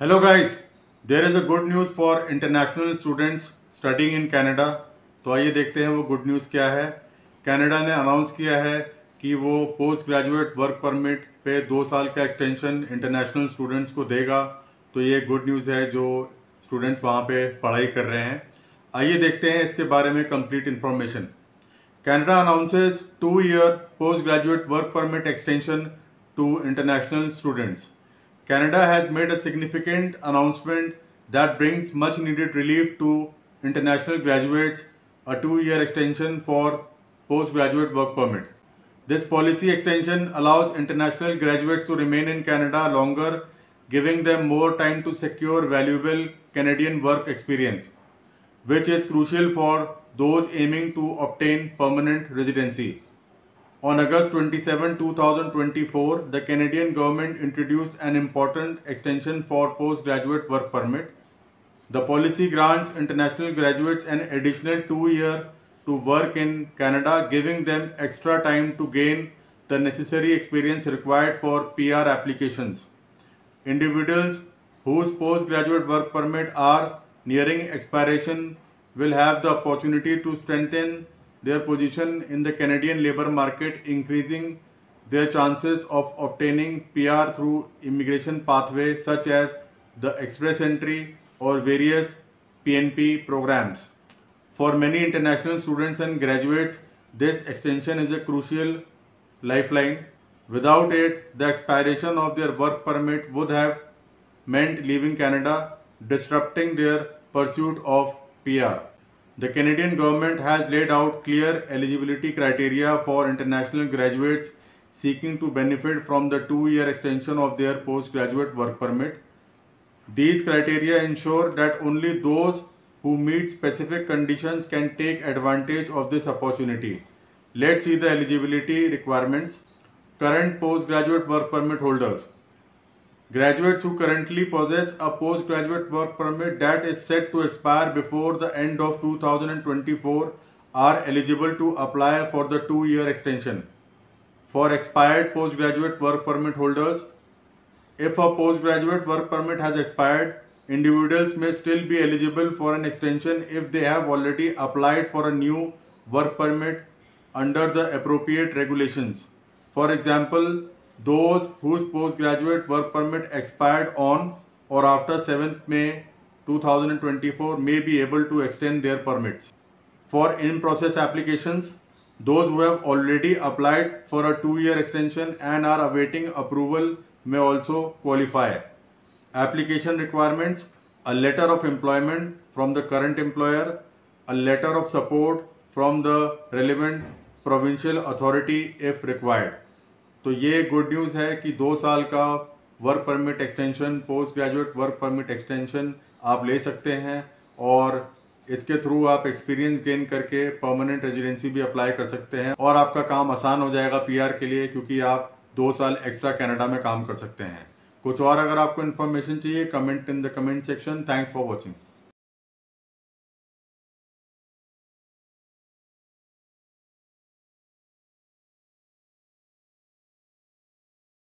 Hello guys, there is a good news for international students studying in Canada। तो आइए देखते हैं वो गुड न्यूज़ क्या है। कनाडा ने अनाउंस किया है कि वो पोस्ट ग्रेजुएट वर्क परमिट पे 2 साल का एक्सटेंशन इंटरनेशनल स्टूडेंट्स को देगा। तो ये गुड न्यूज़ है जो स्टूडेंट्स वहाँ पे पढ़ाई कर रहे हैं। आइए देखते हैं इसके बारे में complete information. Canada announces 2-year postgraduate work permit extension to international students. Canada has made a significant announcement that brings much needed relief to international graduates, a 2-year extension for postgraduate work permit. This policy extension allows international graduates to remain in Canada longer, giving them more time to secure valuable Canadian work experience, which is crucial for those aiming to obtain permanent residency. On August 27, 2024, the Canadian government introduced an important extension for postgraduate work permit. The policy grants international graduates an additional 2 years to work in Canada, giving them extra time to gain the necessary experience required for PR applications. Individuals whose postgraduate work permit are nearing expiration will have the opportunity to strengthen their position in the Canadian labour market, increasing their chances of obtaining PR through immigration pathways such as the Express Entry or various PNP programs. For many international students and graduates, this extension is a crucial lifeline. Without it, the expiration of their work permit would have meant leaving Canada, disrupting their pursuit of PR. The Canadian government has laid out clear eligibility criteria for international graduates seeking to benefit from the 2-year extension of their postgraduate work permit. These criteria ensure that only those who meet specific conditions can take advantage of this opportunity. Let's see the eligibility requirements. Current postgraduate work permit holders. Graduates who currently possess a postgraduate work permit that is set to expire before the end of 2024 are eligible to apply for the 2-year extension. For expired postgraduate work permit holders, if a postgraduate work permit has expired, individuals may still be eligible for an extension if they have already applied for a new work permit under the appropriate regulations. For example, those whose postgraduate work permit expired on or after 7th May 2024 may be able to extend their permits. For in-process applications, those who have already applied for a 2-year extension and are awaiting approval may also qualify. Application requirements: a letter of employment from the current employer, a letter of support from the relevant provincial authority if required. तो ये good news है कि 2 साल का work permit extension, post graduate work permit extension आप ले सकते हैं और इसके थ्रू आप एक्सपीरियंस गेन करके परमानेंट रेजिडेंसी भी अप्लाई कर सकते हैं और आपका काम आसान हो जाएगा पीआर के लिए, क्योंकि आप 2 साल एक्स्ट्रा कनाडा में काम कर सकते हैं। कुछ और अगर आपको इन्फॉर्मेशन चाहिए, comment in the comment section. Thanks for watching.